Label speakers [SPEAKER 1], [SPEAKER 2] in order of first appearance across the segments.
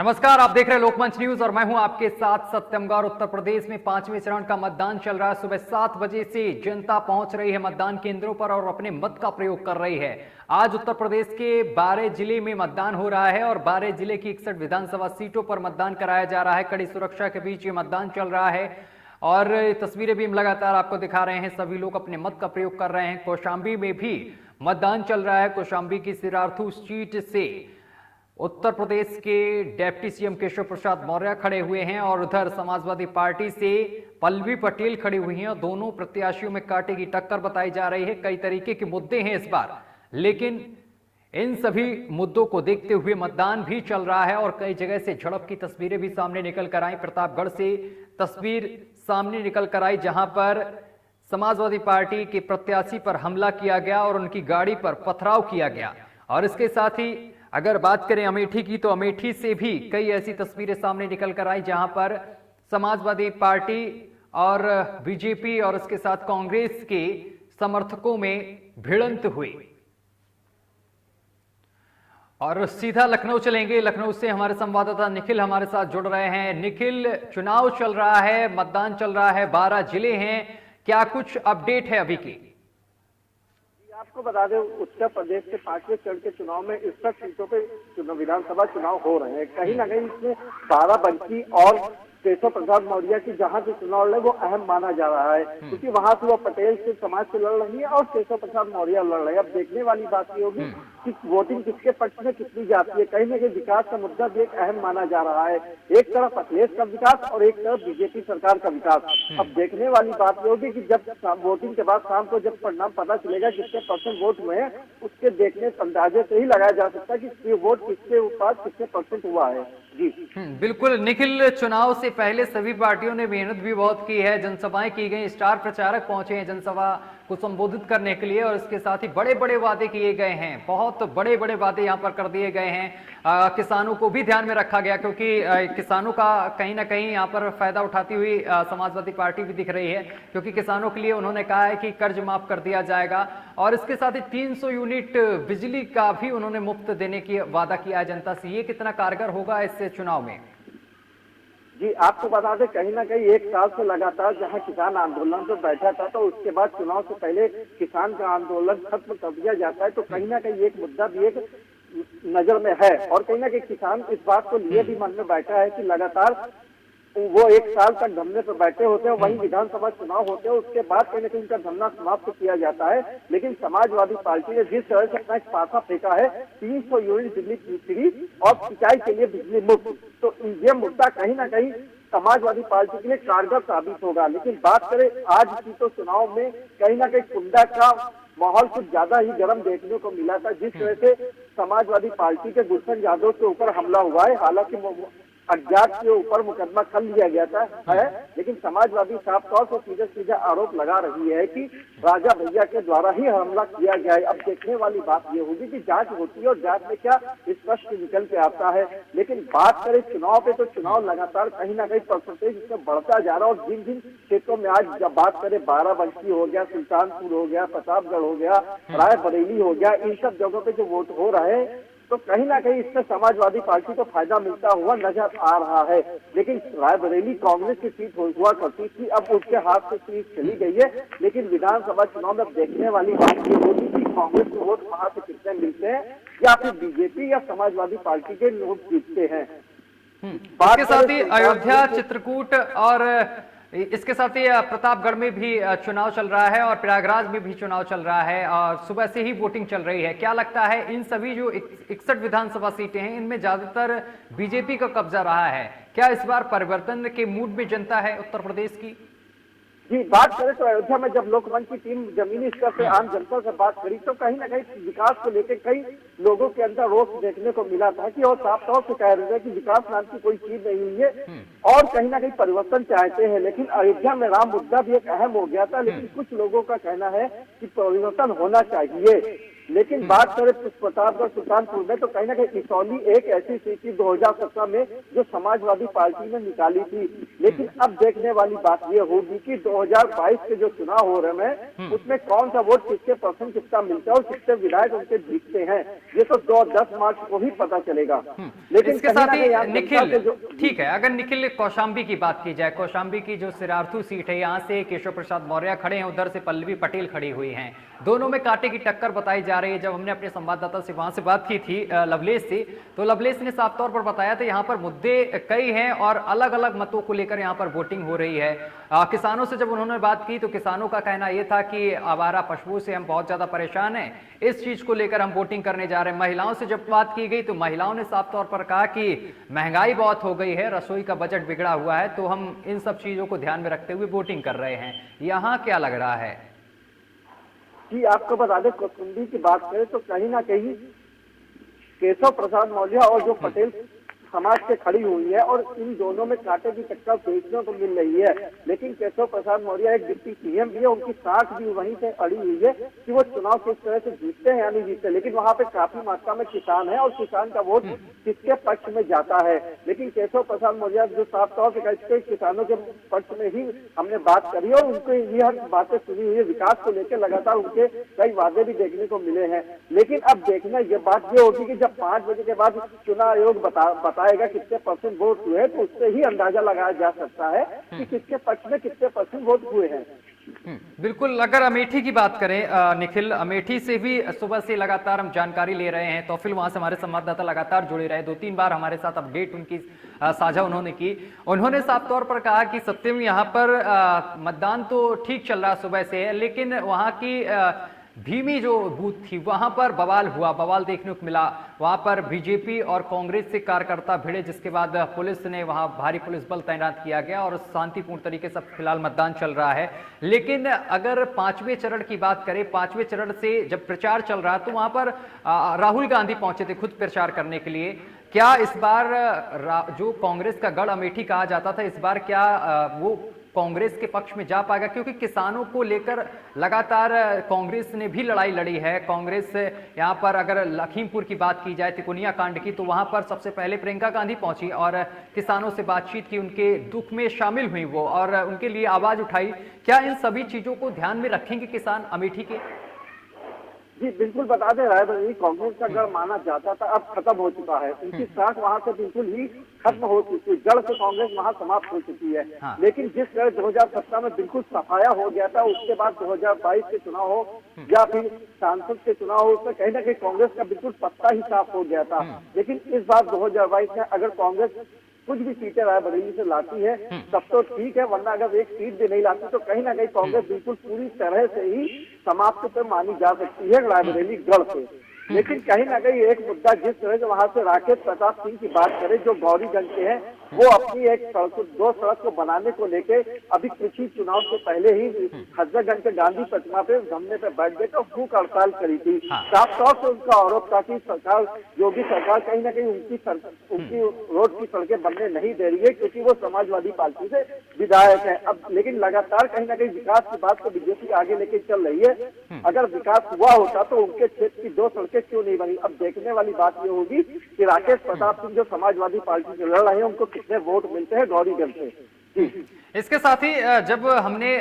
[SPEAKER 1] नमस्कार, आप देख रहे हैं लोकमंच न्यूज और मैं हूं आपके साथ सत्यम गौर। उत्तर प्रदेश में 5वें चरण का मतदान चल रहा है। सुबह 7 बजे से जनता पहुंच रही है मतदान केंद्रों पर और अपने मत का प्रयोग कर रही है। आज उत्तर प्रदेश के 12 जिले में मतदान हो रहा है और 12 जिले की 61 विधानसभा सीटों पर मतदान कराया जा रहा है। कड़ी सुरक्षा के बीच ये मतदान चल रहा है और तस्वीरें भी हम लगातार आपको दिखा रहे हैं। सभी लोग अपने मत का प्रयोग कर रहे हैं। कौशाम्बी में भी मतदान चल रहा है। कौशाम्बी की सिराथू सीट से उत्तर प्रदेश के डिप्टी सीएम केशव प्रसाद मौर्य खड़े हुए हैं और उधर समाजवादी पार्टी से पल्लवी पटेल खड़ी हुई हैं और दोनों प्रत्याशियों में कांटे की टक्कर बताई जा रही है। कई तरीके के मुद्दे हैं इस बार, लेकिन इन सभी मुद्दों को देखते हुए मतदान भी चल रहा है और कई जगह से झड़प की तस्वीरें भी सामने निकल कर आई। प्रतापगढ़ से तस्वीर सामने निकल कर आई जहां पर समाजवादी पार्टी के प्रत्याशी पर हमला किया गया और उनकी गाड़ी पर पथराव किया गया। और इसके साथ ही अगर बात करें अमेठी की, तो अमेठी से भी कई ऐसी तस्वीरें सामने निकल कर आई जहां पर समाजवादी पार्टी और बीजेपी और इसके साथ कांग्रेस के समर्थकों में भिड़ंत हुई। और सीधा लखनऊ चलेंगे। लखनऊ से हमारे संवाददाता निखिल हमारे साथ जुड़ रहे हैं। निखिल, चुनाव चल रहा है, मतदान चल रहा है, 12 जिले हैं, क्या कुछ अपडेट है अभी की?
[SPEAKER 2] आपको बता दें, उत्तर प्रदेश के 5वें चरण के चुनाव में 61 सीटों पे विधानसभा चुनाव हो रहे हैं। कहीं ना कहीं इसमें बाराबंकी और केशव प्रसाद मौर्य की जहां से चुनाव लड़े वो अहम माना जा रहा है, क्योंकि वहां से वो पटेल से समाज से लड़ रही है और केशव प्रसाद मौर्य लड़ रहे हैं। अब देखने वाली बात ये होगी कि वोटिंग किसके पक्ष में कितनी जाती है। कहीं ना कहीं विकास का मुद्दा भी एक अहम माना जा रहा है। एक तरफ अखिलेश का विकास और एक तरफ बीजेपी सरकार का विकास। अब देखने वाली बात ये होगी कि जब वोटिंग के बाद शाम को जब परिणाम पता चलेगा कितने % वोट हुए हैं, उसके देखने अंदाजे से ही लगाया जा सकता है कि वोट किसके पास कितने % हुआ है। जी
[SPEAKER 1] बिल्कुल निखिल, चुनाव से पहले सभी पार्टियों ने मेहनत भी बहुत की है, जनसभाएं की गई, स्टार प्रचारक पहुंचे हैं जनसभा को संबोधित करने के लिए और इसके साथ ही बड़े बड़े वादे किए गए हैं। बहुत बड़े बड़े वादे यहां पर कर दिए गए हैं। किसानों को भी ध्यान में रखा गया, क्योंकि किसानों का कहीं ना कहीं यहां पर फायदा उठाती हुई समाजवादी पार्टी भी दिख रही है, क्योंकि किसानों के लिए उन्होंने कहा है कि कर्ज माफ कर दिया जाएगा और इसके साथ ही 300 यूनिट बिजली का भी उन्होंने मुफ्त देने की वादा किया है जनता से। ये कितना कारगर होगा इस चुनाव में?
[SPEAKER 2] जी, आपको बता दें, कहीं ना कहीं 1 साल से लगातार जहां किसान आंदोलन पर बैठा था, तो उसके बाद चुनाव से पहले किसान का आंदोलन खत्म कर दिया जाता है, तो कहीं ना कहीं एक मुद्दा भी एक नजर में है और कहीं ना कहीं किसान इस बात को लिए भी मन में बैठा है कि लगातार वो 1 साल तक धरने पर बैठे होते हैं। वहीं विधानसभा चुनाव होते हैं, उसके बाद कहीं ना कहीं उनका धरना समाप्त किया जाता है। लेकिन समाजवादी पार्टी ने जिस तरह से अपना एक पासा फेंका है, 300 यूनिट बिजली फ्री और सिंचाई के लिए बिजली मुफ्त, तो ये मुद्दा कहीं ना कहीं समाजवादी पार्टी के लिए कारगर साबित होगा। लेकिन बात करें आज की, तो चुनाव में कहीं ना कहीं कुंडा का माहौल कुछ ज्यादा ही गर्म देखने को मिला था। जिस तरह से समाजवादी पार्टी के गुलशन यादव के ऊपर हमला हुआ है, हालांकि अज्ञात के ऊपर मुकदमा कर लिया गया था है, लेकिन समाजवादी साफ तौर पर सीधे सीधा आरोप लगा रही है कि राजा भैया के द्वारा ही हमला किया गया है। अब देखने वाली बात यह होगी कि जांच होती है और जांच में क्या स्पष्ट निकल के आता है। लेकिन बात करें चुनाव पे, तो चुनाव लगातार कहीं ना कहीं परसेंटेज इसमें बढ़ता जा रहा है और जिन जिन क्षेत्रों में आज जब बात करें, बाराबंकी हो गया, सुल्तानपुर हो गया, प्रतापगढ़ हो गया, रायबरेली हो गया, इन सब जगहों पे जो वोट हो रहे हैं, तो कहीं ना कहीं इससे समाजवादी पार्टी को फायदा मिलता हुआ नजर आ रहा है। लेकिन रायबरेली कांग्रेस की सीट हुआ करती थी, अब उसके हाथ से सीट चली गई है। लेकिन विधानसभा चुनाव में देखने वाली बात ये होगी कि कांग्रेस को वोट वहां से कितने मिलते हैं या फिर बीजेपी या समाजवादी पार्टी के लोग जीतते हैं।
[SPEAKER 1] इसके साथ ही अयोध्या, चित्रकूट और इसके साथ ही प्रतापगढ़ में भी चुनाव चल रहा है और प्रयागराज में भी चुनाव चल रहा है और सुबह से ही वोटिंग चल रही है। क्या लगता है, इन सभी जो 61 विधानसभा सीटें हैं, इनमें ज्यादातर बीजेपी का कब्जा रहा है? क्या इस बार परिवर्तन के मूड में जनता है उत्तर प्रदेश की?
[SPEAKER 2] जी, बात करें तो अयोध्या में जब लोकमंच की टीम जमीनी स्तर से आम जनता से बात करी, तो कहीं ना कहीं विकास को लेकर कई लोगों के अंदर रोष देखने को मिला था कि और साफ तौर से कह रहे थे कि विकास नाम की कोई चीज नहीं हुई है और कहीं ना कहीं परिवर्तन चाहते हैं। लेकिन अयोध्या में राम मुद्दा भी एक अहम हो गया था। लेकिन कुछ लोगों का कहना है कि परिवर्तन होना चाहिए, लेकिन बात करें प्रतापगढ़ सुल्तानपुर में तो कहीं ना कहीं इसौली एक ऐसी सीट थी 2017 में जो समाजवादी पार्टी ने निकाली थी। लेकिन अब देखने वाली बात ये होगी कि 2022 के जो चुनाव हो रहे हैं उसमें कौन सा वोट किसके परसेंट कितना मिलता है और कितने विधायक उनके जीतते हैं, ये तो 10 मार्च को ही पता चलेगा। लेकिन
[SPEAKER 1] इसके साथ ही निखिल,
[SPEAKER 2] जो
[SPEAKER 1] ठीक है, अगर निखिल कौशाम्बी की बात की जाए, कौशाम्बी की जो सिरार्थू सीट है, यहाँ से केशव प्रसाद मौर्य खड़े हैं, उधर से पल्लवी पटेल खड़ी हुई हैं, दोनों में कांटे की टक्कर बताई जा रही है। जब हमने अपने संवाददाता से वहां से बात की थी लवलेश से, तो लवलेश ने साफ तौर पर बताया था यहाँ पर मुद्दे कई हैं और अलग अलग मतों को लेकर यहाँ पर वोटिंग हो रही है। किसानों से जब उन्होंने बात की तो किसानों का कहना यह था कि आवारा पशुओं से हम बहुत ज्यादा परेशान हैं, इस चीज को लेकर हम वोटिंग करने जा रहे हैं। महिलाओं से जब बात की गई तो महिलाओं ने साफ तौर पर कहा कि महंगाई बहुत हो गई है, रसोई का बजट बिगड़ा हुआ है, तो हम इन सब चीजों को ध्यान में रखते हुए वोटिंग कर रहे हैं। यहाँ क्या लग रहा है?
[SPEAKER 2] जी आपको बता दें, कौशाम्बी की बात करें तो कहीं ना कहीं केशव प्रसाद मौर्य और जो पटेल समाज से खड़ी हुई है और इन दोनों में कांटे की टक्कर देखने को मिल रही है। लेकिन केशव प्रसाद मौर्य एक डिप्टी सीएम भी है, उनकी साख भी वहीं से अड़ी हुई है कि वो चुनाव किस तरह से जीतते हैं या नहीं जीतते। लेकिन वहां पे काफी मात्रा में किसान है और किसान का वोट किसके पक्ष में जाता है। लेकिन केशव प्रसाद मौर्य जो साफ तौर पर कहते हैं किसानों के पक्ष में ही हमने बात करी और उनको यह बातें सुनी हुई है, विकास को लेकर लगातार उनके कई वादे भी देखने को मिले हैं। लेकिन अब देखना ये बात ये होगी कि जब 5 बजे के बाद चुनाव आयोग बताएगा कितने परसेंट वोट हुए, तो उससे ही अंदाजा लगाया जा सकता है कि किसके पक्ष में कितने परसेंट वोट हुए हैं।
[SPEAKER 1] बिल्कुल। अगर अमेठी की बात करें निखिल, अमेठी से भी सुबह से लगातार हम जानकारी ले रहे हैं, तो फिर वहां से हमारे संवाददाता लगातार जुड़े रहे, 2-3 बार हमारे साथ अपडेट उनकी साझा उन्होंने की। उन्होंने साफ तौर पर कहा कि सत्यम यहाँ पर मतदान तो ठीक चल रहा सुबह से है, लेकिन वहां की भीमी जो बूथ थी वहां पर बवाल हुआ, बवाल देखने को मिला। वहां पर बीजेपी और कांग्रेस से कार्यकर्ता भिड़े, जिसके बाद पुलिस ने वहां भारी पुलिस बल तैनात किया गया और शांतिपूर्ण तरीके से फिलहाल मतदान चल रहा है। लेकिन अगर 5वें चरण की बात करें, 5वें चरण से जब प्रचार चल रहा तो वहां पर राहुल गांधी पहुंचे थे खुद प्रचार करने के लिए। क्या इस बार जो कांग्रेस का गढ़ अमेठी कहा जाता था, इस बार क्या वो कांग्रेस के पक्ष में जा पाएगा? क्योंकि किसानों को लेकर लगातार कांग्रेस ने भी लड़ाई लड़ी है। कांग्रेस यहाँ पर अगर लखीमपुर की बात की जाए, तिकोनिया कांड की, तो वहां पर सबसे पहले प्रियंका गांधी पहुंची और किसानों से बातचीत की, उनके दुख में शामिल हुई वो और उनके लिए आवाज उठाई। क्या इन सभी चीजों को ध्यान में रखेंगे किसान अमेठी के?
[SPEAKER 2] जी बिल्कुल, बता दे रायबरेली कांग्रेस का गढ़ माना जाता था, अब खत्म हो चुका है। उनकी साख वहां से बिल्कुल ही खत्म हो चुकी है, जड़ से कांग्रेस वहां समाप्त हो चुकी है।
[SPEAKER 1] हाँ।
[SPEAKER 2] लेकिन जिस तरह 2017 में बिल्कुल सफाया हो गया था, उसके बाद 2022 के चुनाव हो या फिर सांसद के चुनाव हो, उसमें कहीं ना कहीं कांग्रेस का बिल्कुल पत्ता ही साफ हो गया था। लेकिन इस बार 2022 में अगर कांग्रेस कुछ भी सीटें रायबरेली से लाती है तब तो ठीक है, वरना अगर एक सीट भी नहीं लाती तो कहीं ना कहीं कांग्रेस बिल्कुल पूरी तरह से ही समाप्त पे मानी जा सकती है रायबरेली गढ़ से। लेकिन कहीं ना कहीं एक मुद्दा, जिस तरह से वहां से राकेश प्रताप सिंह की बात करें जो गौरीगंज के हैं, वो अपनी एक दो सड़क को बनाने को लेके अभी कुछ ही चुनाव से पहले ही हजरतगंज के गांधी प्रतिमा पे धरने पे बैठ गए तो भूख हड़ताल करी थी। साफ तौर से उनका आरोप था कि सरकार, योगी सरकार कहीं ना कहीं उनकी रोड की सड़कें बनने नहीं दे रही है क्योंकि वो समाजवादी पार्टी से विधायक है। अब लेकिन लगातार कहीं ना कहीं विकास की बात को बीजेपी आगे लेके चल रही है। अगर विकास हुआ होता तो उनके क्षेत्र की 2 सड़कें क्यों नहीं बनी? अब देखने वाली बात ये होगी कि राकेश प्रताप सिंह जो समाजवादी पार्टी से लड़ रहे हैं उनको कितने वोट मिलते हैं गौरीगंज से।
[SPEAKER 1] इसके साथ ही जब हमने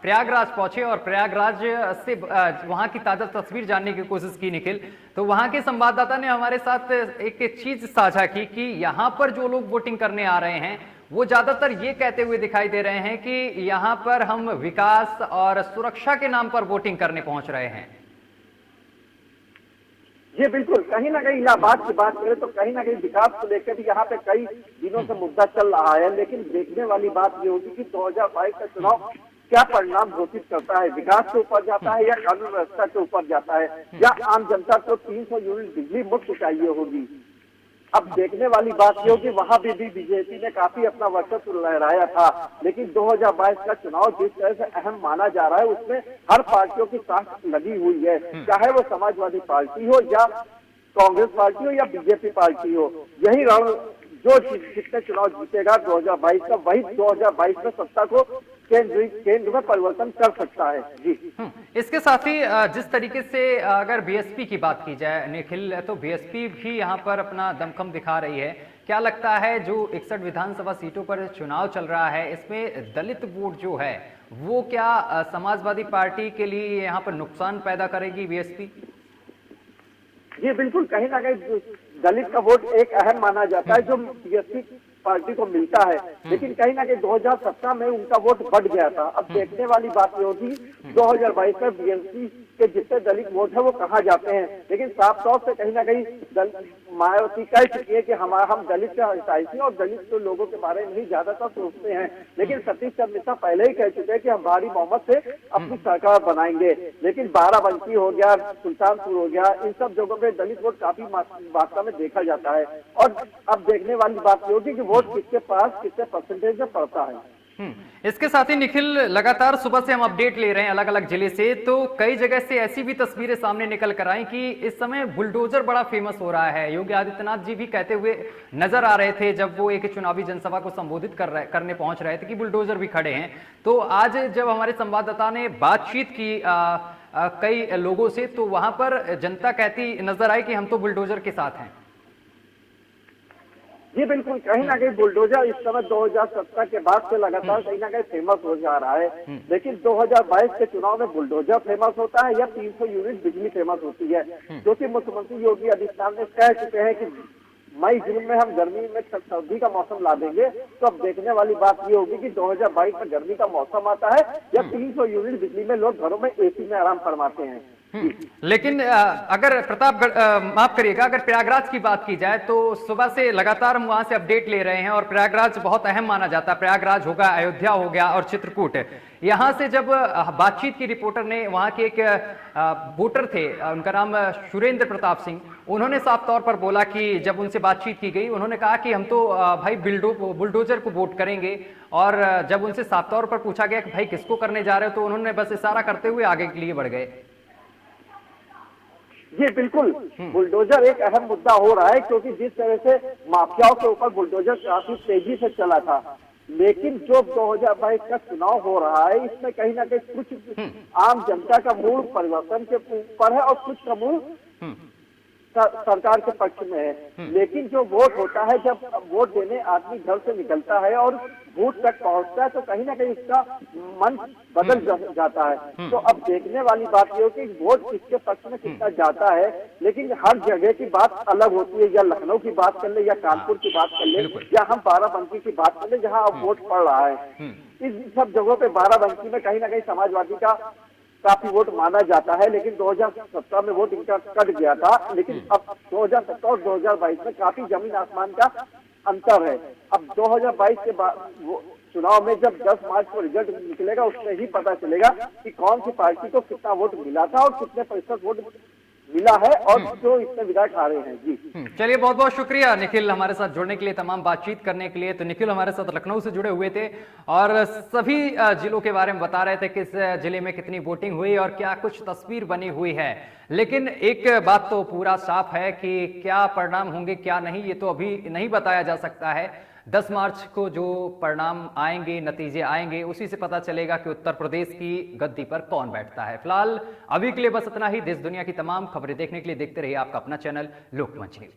[SPEAKER 1] प्रयागराज पहुंचे और प्रयागराज से वहां की ताजा तस्वीर जानने की कोशिश की निखिल, तो वहां के संवाददाता ने हमारे साथ एक चीज साझा की कि यहाँ पर जो लोग वोटिंग करने आ रहे हैं वो ज्यादातर ये कहते हुए दिखाई दे रहे हैं कि यहाँ पर हम विकास और सुरक्षा के नाम पर वोटिंग करने पहुंच रहे हैं।
[SPEAKER 2] ये बिल्कुल, कहीं ना कहीं इलाहाबाद की बात करें तो कहीं ना कहीं विकास को लेकर भी यहाँ पे कई दिनों से मुद्दा चल रहा है। लेकिन देखने वाली बात ये होगी कि 2022 का चुनाव क्या परिणाम घोषित करता है, विकास के ऊपर जाता है या कानून व्यवस्था के ऊपर जाता है, या आम जनता को 300 यूनिट बिजली मुफ्त चाहिए होगी। अब देखने वाली बात ये होगी, वहां भी बीजेपी ने काफी अपना वर्चस्व लहराया था। लेकिन 2022 का चुनाव जिस तरह से अहम माना जा रहा है उसमें हर पार्टियों की साख लगी हुई है, चाहे वो समाजवादी पार्टी हो या कांग्रेस पार्टी हो या बीजेपी पार्टी हो। यही रण जो जितने चुनाव जीतेगा 2022 का, वही 2022 में सत्ता को केंद्र में परिवर्तन कर सकता है। जी
[SPEAKER 1] इसके साथ ही जिस तरीके से अगर बीएसपी की बात की जाए निखिल, तो बीएसपी भी यहाँ पर अपना दमखम दिखा रही है। क्या लगता है जो 61 विधानसभा सीटों पर चुनाव चल रहा है, इसमें दलित वोट जो है वो क्या समाजवादी पार्टी के लिए यहाँ पर नुकसान पैदा करेगी बीएसपी?
[SPEAKER 2] जी बिल्कुल, कहीं ना कहीं दलित का वोट एक अहम माना जाता है जो बीएसपी पार्टी को मिलता है, लेकिन कहीं ना कहीं 2017 में उनका वोट बढ़ गया था। अब देखने वाली बात ये होगी 2022 में बीएसपी के जितने दलित वोट है वो कहाँ जाते हैं। लेकिन साफ तौर से कहीं ना कहीं मायावती कह चुकी है कि हम दलित के हितैषी और दलित के लोगों के बारे में ही ज्यादातर सोचते हैं। लेकिन सतीश चंद्र मिश्रा पहले ही कह चुके हैं कि हम भारी बहुमत से अपनी सरकार बनाएंगे। लेकिन बाराबंकी हो गया, सुल्तानपुर हो गया, इन सब जगहों पे दलित वोट काफी मात्रा में देखा जाता है। और अब देखने वाली बात ये होगी कि वोट किसके पास कितने परसेंटेज में पड़ता है।
[SPEAKER 1] इसके साथ ही निखिल, लगातार सुबह से हम अपडेट ले रहे हैं अलग अलग जिले से, तो कई जगह से ऐसी भी तस्वीरें सामने निकल कर आई कि इस समय बुलडोजर बड़ा फेमस हो रहा है। योगी आदित्यनाथ जी भी कहते हुए नजर आ रहे थे जब वो एक चुनावी जनसभा को संबोधित करने पहुंच रहे थे कि बुलडोजर भी खड़े हैं। तो आज जब हमारे संवाददाता ने बातचीत की कई लोगों से, तो वहां पर जनता कहती नजर आई कि हम तो बुलडोजर के साथ हैं।
[SPEAKER 2] जी बिल्कुल, कहीं ना कहीं बुलडोजर इस समय 2017 के बाद से लगातार कहीं ना कहीं फेमस हो जा रहा है। लेकिन 2022 के चुनाव में बुलडोजर फेमस होता है या 300 यूनिट बिजली फेमस होती है, जो कि मुख्यमंत्री योगी आदित्यनाथ ने कह चुके हैं कि मई जून में हम गर्मी में सर्दी का मौसम ला देंगे। तो अब देखने वाली बात ये होगी कि 2022 में गर्मी का मौसम आता है या 300 यूनिट बिजली में लोग घरों में एसी में आराम फरमाते हैं।
[SPEAKER 1] लेकिन अगर प्रतापगढ़ माफ करिएगा, अगर प्रयागराज की बात की जाए तो सुबह से लगातार हम वहां से अपडेट ले रहे हैं और प्रयागराज बहुत अहम माना जाता है। प्रयागराज होगा, अयोध्या हो गया और चित्रकूट। यहां से जब बातचीत की रिपोर्टर ने, वहां के एक वोटर थे, उनका नाम सुरेंद्र प्रताप सिंह, उन्होंने साफ तौर पर बोला कि जब उनसे बातचीत की गई, उन्होंने कहा कि हम तो भाई बुलडोजर को वोट करेंगे। और जब उनसे साफ तौर पर पूछा गया कि भाई किसको करने जा रहे हो, तो उन्होंने बस इशारा करते हुए आगे के लिए बढ़ गए।
[SPEAKER 2] जी बिल्कुल, बुलडोजर एक अहम मुद्दा हो रहा है, क्योंकि जिस तरह से माफियाओं के ऊपर बुलडोजर काफी तेजी से चला था। लेकिन जो 2022 का चुनाव हो रहा है, इसमें कहीं ना कहीं कुछ आम जनता का मूड परिवर्तन के ऊपर है और कुछ का मूड सरकार के पक्ष में है। लेकिन जो वोट होता है, जब वोट देने आदमी घर से निकलता है और बूथ तक पहुंचता है, तो कहीं ना कहीं उसका मन बदल जाता है। तो अब देखने वाली बात ये हो कि वोट किसके पक्ष में कितना जाता है। लेकिन हर जगह की बात अलग होती है, या लखनऊ की बात कर ले, या कानपुर की बात कर ले, या हम बाराबंकी की बात कर ले जहाँ अब वोट पड़ रहा है। इस सब जगहों पे बाराबंकी में कहीं ना कहीं समाजवादी का काफी वोट माना जाता है। लेकिन 2017 में वोट इनका कट गया था। लेकिन अब 2017 और 2022 में काफी जमीन आसमान का अंतर है। अब 2022 के बाद चुनाव में जब 10 मार्च को रिजल्ट निकलेगा, उसमें ही पता चलेगा कि कौन सी पार्टी को कितना वोट मिला था और कितने प्रतिशत वोट मिला है और जो इसमें विधायक हारे हैं। जी
[SPEAKER 1] चलिए, बहुत बहुत शुक्रिया निखिल हमारे साथ जुड़ने के लिए, तमाम बातचीत करने के लिए। तो निखिल हमारे साथ लखनऊ से जुड़े हुए थे और सभी जिलों के बारे में बता रहे थे किस जिले में कितनी वोटिंग हुई और क्या कुछ तस्वीर बनी हुई है। लेकिन एक बात तो पूरा साफ है कि क्या परिणाम होंगे क्या नहीं, ये तो अभी नहीं बताया जा सकता है। 10 मार्च को जो परिणाम आएंगे, नतीजे आएंगे, उसी से पता चलेगा कि उत्तर प्रदेश की गद्दी पर कौन बैठता है। फिलहाल अभी के लिए बस इतना ही। देश दुनिया की तमाम खबरें देखने के लिए देखते रहिए आपका अपना चैनल लोकमंच न्यूज।